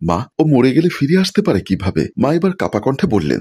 মা, ও মরে গেলে ফিরে আসতে পারে কিভাবে? মা এবার কাপা কণ্ঠে বললেন,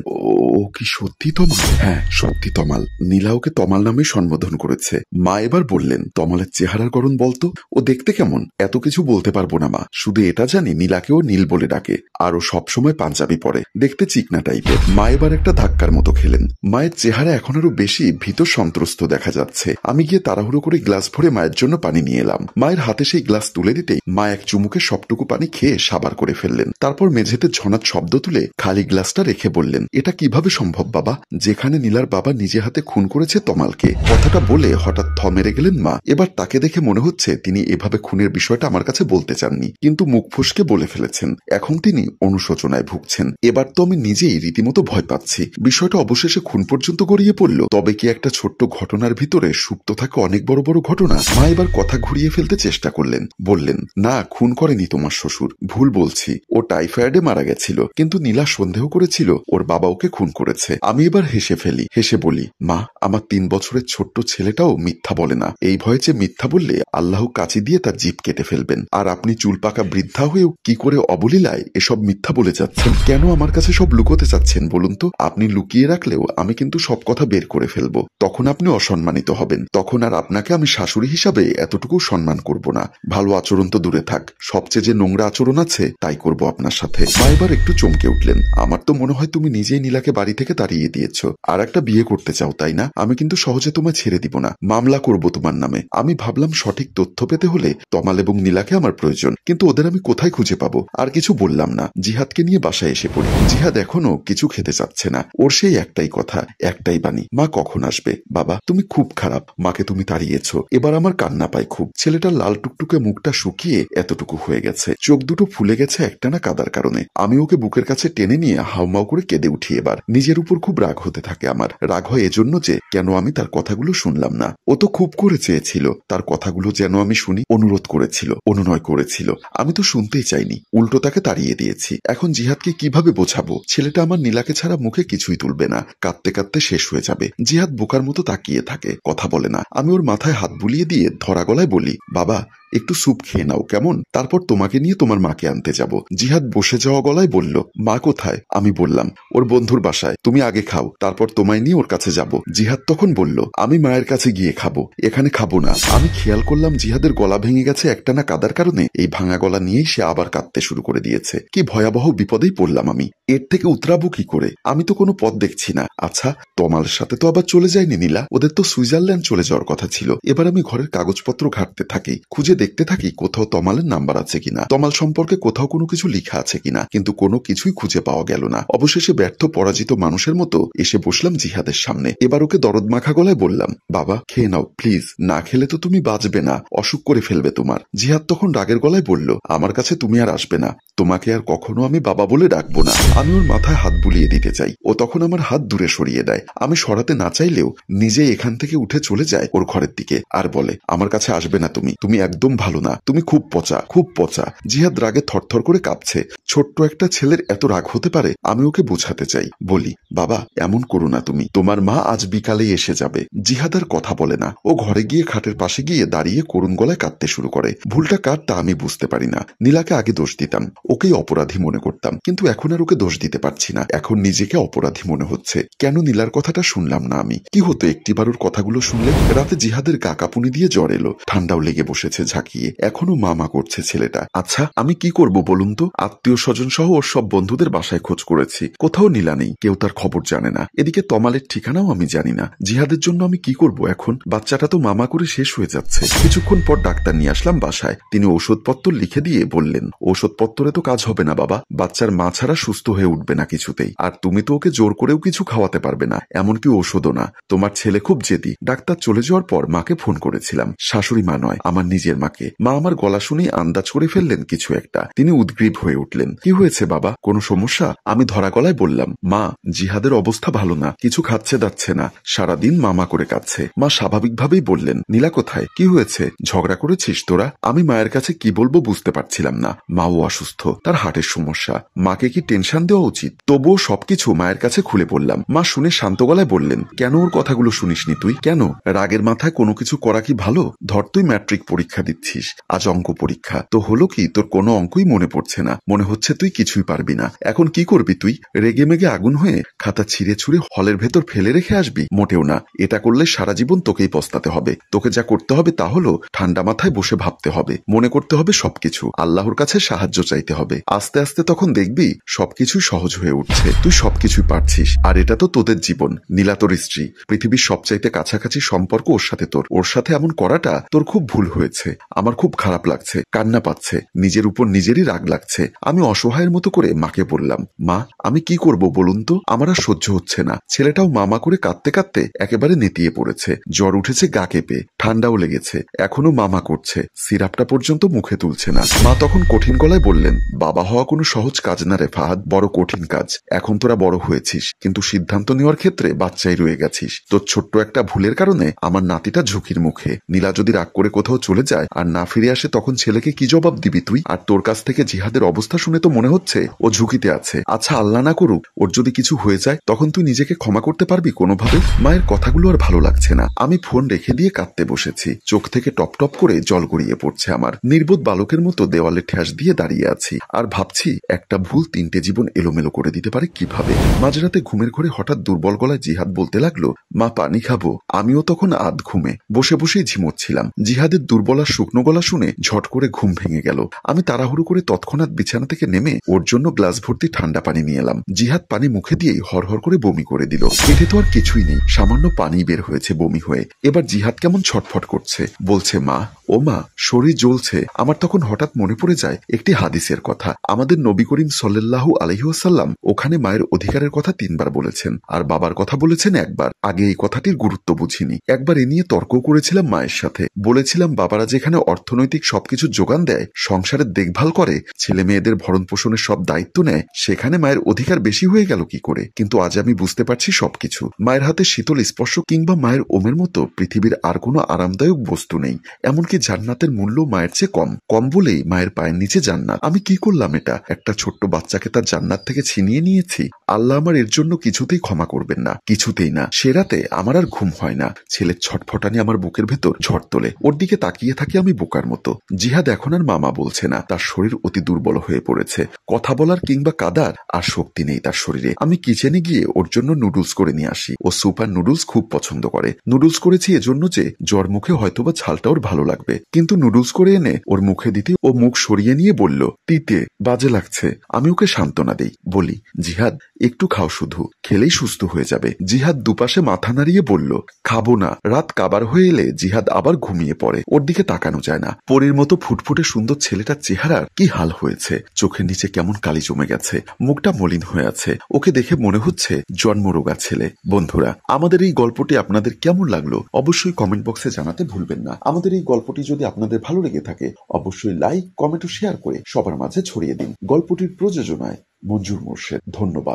ও কি সত্যি তমাল? হ্যাঁ, সত্যি তমাল। নীলা ওকে তমাল নামে সম্বোধন করেছে। মা এবার বললেন, তমালের চেহারার গড়ন বলতো, ও দেখতে কেমন? এত কিছু বলতে পারবো না মা, শুধু এটা জানি নীলাকেও নীল বলে ডাকে, আর ও সবসময় পাঞ্জাবি পরে, দেখতে চিকনা টাইপের। মা এবার একটা ধাক্কার মতো খেলেন। মায়ের চেহারা এখন আরো বেশি ভীত সন্ত্রস্ত দেখা যাচ্ছে। আমি গিয়ে তাড়াহুড়ো করে গ্লাস ভরে মায়ের জন্য পানি নিয়ে এলাম। মায়ের হাতে সেই গ্লাস তুলে দিতেই মা এক চুমুকে সবটুকু পানি খেয়ে সাবার করে ফেললেন। তারপর মেঝেতে ঝনাত শব্দ তুলে খালি গ্লাসটা রেখে বললেন, এটা কিভাবে সম্ভব বাবা, যেখানে নীলার বাবা নিজে হাতে খুন করেছে তমালকে? কথাটা বলে হঠাৎ থ মেরে গেলেন মা। এবার তাকে দেখে মনে হচ্ছে তিনি এভাবে খুনের বিষয়টা আমার কাছে বলতে চাননি, কিন্তু মুখ ফসকে বলে ফেলেছেন। এখন তিনি অনুশোচনায় ভুগছেন। এবার তো আমি নিজেই রীতিমতো ভয় পাচ্ছি। বিষয়টা অবশেষে খুন পর্যন্ত গড়িয়ে পড়ল। তবে কি একটা ছোট্ট ঘটনার ভিতরে সুপ্ত থাকে অনেক বড় বড় ঘটনা? মা এবার কথা ঘুরিয়ে ফেলতে চেষ্টা করলেন। বললেন, না, খুন করেনি তোমার শ্বশুর, ভুল বলছি। ও টাইফয়েডে মারা গেছিল, কিন্তু নীলা সন্দেহ করেছিল ওর বাবা ওকে খুন করেছে। আমি এবার হেসে ফেলি, হেসে বলি, মা, আমার 3 বছরের ছোট্ট ছেলেটাও মিথ্যা বলে না। এই ভয়ে যে মিথ্যা বললে আল্লাহ কাঁচি দিয়ে তার জিভ কেটে ফেলবেন। আর আপনি চুল পাকা বৃদ্ধা হয়েও কি করে অবলীলায় এসব মিথ্যা বলে যাচ্ছেন? কেন আমার কাছে সব লুকোতে চাচ্ছেন বলুন তো? আপনি লুকিয়ে রাখলেও আমি কিন্তু সব কথা বের করে ফেলবো। তখন আপনি অসম্মানিত হবেন। তখন আর আপনাকে আমি শাশুড়ি হিসাবে এতটুকু সম্মান করব না। ভালো আচরণ তো দূরে থাক, সবচেয়ে যে নোংরা আচরণ আছে তাই করব আপনার সাথে। মা এবার একটু চমকে উঠলেন। আমার তো মনে হয় তুমি নিজেই নীলাকে বাড়ি থেকে তাড়িয়ে দিয়েছো, আর একটা বিয়ে করতে চাও, তাই না? আমি কিন্তু সহজে তোমায় ছেড়ে দিব না, মামলা করব তোমার নামে। আমি ভাবলাম সঠিক তথ্য পেতে হলে তমাল এবং নীলাকে আমার প্রয়োজন, কিন্তু ওদের আমি কোথায় খুঁজে পাবো? আর কিছু বললাম না। জিহাদকে নিয়ে বাসায় এসে পড়ি। জিহাদ এখনো কিছু খেতে চাচ্ছে না। ওর সেই একটাই কথা, একটাই বাণী, মা কখন আসবে? বাবা, তুমি খুব খারাপ, মাকে তুমি তাড়িয়েছো। এবার আমার কান্না পায় খুব। ছেলেটার লাল টুকটুকে মুখটা শুকিয়ে এতটুকু হয়ে গেছে, চোখ দুটো ফুলে গেছে একটানা কাদার কারণে। আমি ওকে বুকের কাছে টেনে নিয়ে হাউমাউ করে কেঁদে উঠি। এবার নিজের উপর খুব রাগ হতে থাকে আমার। রাগ হয় এজন্য যে কেন আমি তার কথাগুলো শুনলাম না। ও তো খুব করে চেয়েছিল তার কথাগুলো যেন আমি শুনি, অনুরোধ করেছিল, অনুনয় করেছিল। আমি তো শুনতেই চাইনি, উল্টো তাকে তাড়িয়ে দিয়েছি। এখন জিহাদকে কিভাবে বোঝাবো? ছেলেটা আমার নীলাকে ছাড়া মুখে কিছুই তুলবে না, কাঁদতে কাঁদতে শেষ হয়ে যাবে। জিহাদ বোকার মতো তাকিয়ে থাকে, কথা বলে না। আমি ওর মাথায় হাত বুলিয়ে দিয়ে ধরা গলায় বলি, বাবা, একটু স্যুপ খেয়ে নাও কেমন? তারপর তোমাকে নিয়ে তোমার মাকে আনতে যাব। জিহাদ বসে যাওয়া গলায় বলল, মা কোথায়? আমি বললাম, ওর বন্ধুর বাসায়, তুমি আগে খাও, তারপর তোমায় নিয়ে ওর কাছে যাব। জিহাদ তখন বলল, আমি মায়ের কাছে গিয়ে খাবো, এখানে খাবো না। আমি খেয়াল করলাম জিহাদের গলা ভেঙে গেছে একটানা কাদার কারণে। এই ভাঙা গলা নিয়েই সে আবার কাঁদতে শুরু করে দিয়েছে। কি ভয়াবহ বিপদেই পড়লাম আমি। এর থেকে উতরাবো কি করে? আমি তো কোনো পথ দেখছি না। আচ্ছা, তমালের সাথে তো আবার চলে যায়নি নীলা, ওদের তো সুইজারল্যান্ড চলে যাওয়ার কথা ছিল। এবার আমি ঘরের কাগজপত্র ঘাঁটতে থাকি, খুঁজে দেখতে থাকি কোথাও তমালের নাম্বার আছে কিনা, তমাল সম্পর্কে কোথাও কোনো কিছু লেখা আছে কিনা, কিন্তু কোনো কিছুই খুঁজে পাওয়া গেল না। অবশেষে ব্যর্থ পরাজিত মানুষের মতো এসে বসলাম জিহাদের সামনে। এবার ওকে দরদ মাখা গলায় বললাম, বাবা, খেয়ে নাও প্লিজ, না খেলে তো তুমি বাঁচবে না, অসুখ করে ফেলবে তোমার। জিহাদ তখন রাগের গলায় বলল, আমার কাছে তুমি আর আসবে না, তোমাকে আর কখনো আমি বাবা বলে ডাকবো না। আমি ওর মাথায় হাত বুলিয়ে দিতে চাই, ও তখন আমার হাত দূরে সরিয়ে দেয়। আমি সরাতে না চাইলেও নিজে এখান থেকে উঠে চলে যায় ওর ঘরের দিকে, আর বলে, আমার কাছে আসবে না তুমি, তুমি একদম ভালো না, তুমি খুব পচা, খুব পচা। জিহাদ রাগে থরথর করে কাঁপছে। ছোট্ট একটা ছেলের এত রাগ হতে পারে? আমি ওকে বোঝাতে চাই, বলি, বাবা, এমন করো না তুমি, তোমার মা আজ বিকালেই এসে যাবে। জিহাদ আর কথা বলে না। ও ঘরে গিয়ে খাটের পাশে গিয়ে দাঁড়িয়ে করুণ গলায় কাঁদতে শুরু করে। ভুলটা কার তা আমি বুঝতে পারি না। নীলাকে আগে দোষ দিতাম, ওকেই অপরাধী মনে করতাম, কিন্তু এখন আর ওকে দোষ দিতে পারছি না। এখন নিজেকে অপরাধী মনে হচ্ছে। কেন নীলার কথাটা শুনলাম না আমি? কি হতো একটিবার ওর কথাগুলো শুনলে? রাতে জিহাদের গা কাঁপুনি দিয়ে জ্বর এলো, ঠান্ডাও লেগে বসেছে ঝাঁকিয়ে। এখনো মা করছে ছেলেটা। আচ্ছা, আমি কি করব বলুন তো? আত্মীয় স্বজন সহ ওর সব বন্ধুদের বাসায় খোঁজ করেছি, কোথাও নীলা নেই, কেউ তার খবর জানে না। এদিকে তমালের ঠিকানাও আমি জানি না। জিহাদের জন্য আমি কি করব এখন? বাচ্চাটা তো মামা করে শেষ হয়ে যাচ্ছে। কিছুক্ষণ পর ডাক্তার নিয়ে আসলাম বাসায়। তিনি ওষুধপত্র লিখে দিয়ে বললেন, ওষুধপত্রে তো কাজ হবে না বাবা, বাচ্চার মা ছাড়া সুস্থ হয়ে উঠবে না কিছুতেই। আর তুমি তো ওকে জোর করেও কিছু খাওয়াতে পারবে না, এমনকি ওষুধও না। তোমার ছেলে খুব জেদি। ডাক্তার চলে যাওয়ার পর মাকে ফোন করেছিলাম, শাশুড়ি মা নয়, আমার নিজের মাকে। মা আমার গলা শুনেই আন্দাজ করে ফেললেন কিছু একটা। তিনি উদ্গ্রীব হয়ে উঠলেন। কি হয়েছে বাবা, কোনো সমস্যা? আমি ধরা গলায় বললাম, মা, জিহাদের অবস্থা ভালো না, কিছু খাচ্ছে দাচ্ছে না, সারাদিন মামা করে কাঁদছে। মা স্বাভাবিকভাবেই বললেন, নীলা কোথায়? কি হয়েছে? ঝগড়া করেছিস তোরা? আমি মায়ের কাছে কি বলবো বুঝতে পারছিলাম না। মাও অসুস্থ, তার হার্টের সমস্যা, মাকে কি টেনশন দেওয়া উচিত? তবুও সবকিছু মায়ের কাছে খুলে বললাম। মা শুনে শান্ত গলায় বললেন, কেন ওর কথাগুলো শুনিসনি তুই? কেন? রাগের মাথায় কোনো কিছু করা কি ভালো? ধর তুই ম্যাট্রিক পরীক্ষা দিচ্ছিস, দিচ্ছিস, আজ অঙ্ক পরীক্ষা, তো হলো কি তোর কোনো অঙ্কই মনে পড়ছে না, মনে হচ্ছে তুই কিছুই পারবি না। এখন কি করবি তুই? রেগে মেগে আগুন হয়ে খাতা ছিঁড়ে ছুঁড়ে হলের ভেতর ফেলে রেখে আসবি? মোটেও না, এটা করলে সারা জীবন তোকেই পস্তাতে হবে। তোকে যা করতে হবে তা হলো ঠান্ডা মাথায় বসে ভাবতে হবে, মনে করতে হবে সবকিছু, আল্লাহর কাছে সাহায্য চাইতে হবে। আস্তে আস্তে তখন দেখবি সবকিছু সহজ হয়ে উঠছে, তুই সবকিছুই পারছিস। আর এটা তো তোদের জীবন, নীলা তোর স্ত্রী, পৃথিবীর সবচাইতে কাছাকাছি সম্পর্ক ওর সাথে তোর। ওর সাথে এমন করাটা তোর খুব ভুল হয়েছে। আমার খুব খারাপ লাগছে, কান্না পাচ্ছে, নিজের উপর নিজেরই রাগ লাগছে। আমি অসহায়ের মতো করে মাকে বললাম, মা আমি কি করব বলুন তো, আমার আর সহ্য হচ্ছে না। ছেলেটাও মামা করে কাঁদতে কাঁদতে একেবারে নেতিয়ে পড়েছে, জ্বর উঠেছে গা কেঁপে, ঠান্ডাও লেগেছে, এখনো মামা করছে, সিরাপটা পর্যন্ত মুখে তুলছে না। মা তখন কঠিন গলায় বললেন, বাবা হওয়া কোনো সহজ কাজ না রে ফাহাদ, বড় কঠিন কাজ। এখন তোরা বড় হয়েছিস, কিন্তু সিদ্ধান্ত নেওয়ার ক্ষেত্রে বাচ্চাই রয়ে গেছিস। তোর ছোট্ট একটা ভুলের কারণে আমার নাতিটা ঝুঁকির মুখে। নীলা যদি রাগ করে কোথাও চলে যায় আর না ফিরে আসে, তখন ছেলেকে কি জবাব দিবি তুই? আর তোর কাছ থেকে জিহাদের অবস্থা শুনে তো মনে হচ্ছে ও ঝুঁকিতে আছে। আচ্ছা আল্লাহ না করুক ওর যদি কিছু হয়ে যায়, তখন তুই নিজেকে ক্ষমা করতে পারবি কোনোভাবে? মায়ের কথাগুলো আর ভালো লাগছে না। আমি ফোন রেখে দিয়ে কাঁদতে বসেছি, চোখ থেকে টপ টপ করে জল গড়িয়ে পড়ছে আমার। নির্বোধ বালকের মতো দেওয়ালে ঠ্যাস দিয়ে দাঁড়িয়ে আছি আর ভাবছি একটা ভুল 3টে জীবন এলোমেলো করে দিতে পারে কিভাবে। মাঝরাতে ঘুমের ঘরে হঠাৎ দুর্বল গলায় জিহাদ বলতে লাগলো, মা পানি খাবো। আমিও তখন আধ ঘুমে বসে বসেই ঝিমোচ্ছিলাম। জিহাদের দুর্বল আর শুকনো গলা শুনে ঝট করে ঘুম ভেঙে গেল। আমি তাড়াহুড়ো করে তৎক্ষণাৎ বিছানা থেকে নেমে ওর জন্য গ্লাস ভর্তি ঠান্ডা পানি নিয়ে এলাম। জিহাদ পানি মুখে দিয়েই হরহর করে বমি করে দিল। পেটে তো আর কিছুই নেই, সামান্য পানি বের হয়েছে বমি হয়ে। এবার জিহাদ কেমন ছটফট করছে, বলছে, মা ও মা শরীর জ্বলছে। আমার তখন হঠাৎ মনে পড়ে যায় একটি হাদিসের কথা। আমাদের নবী করিম সাল্লাল্লাহু আলাইহি ওয়াসাল্লাম ওখানে মায়ের অধিকারের কথা 3বার বলেছেন আর বাবার কথা বলেছেন একবার। আগে এই কথাটির গুরুত্ব বুঝিনি। একবার এ নিয়ে তর্ক করেছিলাম মায়ের সাথে। বলেছিলাম বাবারা যেখানে অর্থনৈতিক সবকিছু যোগান দেয়, সংসারের দেখভাল করে, ছেলে মেয়েদের ভরণ পোষণের সব দায়িত্ব নেয়, সেখানে মায়ের অধিকার বেশি হয়ে গেল কি করে? কিন্তু আজ আমি বুঝতে পারছি সবকিছু। মায়ের হাতে শীতল স্পর্শ কিংবা মায়ের ওমের মতো পৃথিবীর আর কোনো আরামদায়ক বস্তু নেই। এমনকি জান্নাতের মূল্য মায়ের চেয়ে কম বলেই মায়ের পায়ের নিচে জান্নাত। আমি কি করলাম এটা? একটা ছোট্ট বাচ্চাকে তার জান্নাত থেকে ছিনিয়ে নিয়েছি। আল্লাহ আমার এর জন্য কিছুতেই ক্ষমা করবেন না, কিছুতেই না। সে রাতে আমার আর ঘুম হয় না। ছেলের ছটফটানি আমার বুকের ভেতর ঝড় তোলে। ওর দিকে তাকিয়ে থাকি আমি বোকার মতো। জিহাদ এখন আর মামা বলছে না, তার শরীর অতি দুর্বল হয়ে পড়েছে। কথা বলার কিংবা কাদার আর শক্তি নেই তার শরীরে। আমি কিচেনে গিয়ে ওর জন্য নুডলস করে নিয়ে আসি। ও স্যুপ আর নুডলস খুব পছন্দ করে। নুডলস করেছি এজন্য যে জ্বর মুখে হয়তোবা ঝালটা ওর ভালো লাগবে। কিন্তু নুডলস করে এনে ওর মুখে দিতে ও মুখ সরিয়ে নিয়ে বলল, তিতে, বাজে লাগছে। আমি ওকে সান্ত্বনা দেই, বলি, জিহাদ একটু খাও, শুধু খেলেই সুস্থ হয়ে যাবে। জিহাদ দুপাশে মাথা নাড়িয়ে বলল, খাবো না। রাত কাবার হয়ে এলে জিহাদ আবার ঘুমিয়ে পড়ে। ওর দিকে তাকানো যায় না। পরীর মতো ফুটফুটে সুন্দর ছেলেটার চেহারার কি হাল হয়েছে। চোখের নিচে কেমন কালি জমে গেছে, মুখটা মলিন হয়ে আছে। ওকে দেখে মনে হচ্ছে জন্মরোগা ছেলে। বন্ধুরা, আমাদের এই গল্পটি আপনাদের কেমন লাগলো অবশ্যই কমেন্ট বক্সে জানাতে ভুলবেন না। আমাদের এই গল্পটি যদি আপনাদের ভালো লেগে থাকে অবশ্যই লাইক, কমেন্ট ও শেয়ার করে সবার মাঝে ছড়িয়ে দিন। গল্পটির প্রযোজনায় মঞ্জুর মোর্শেদ। ধন্যবাদ।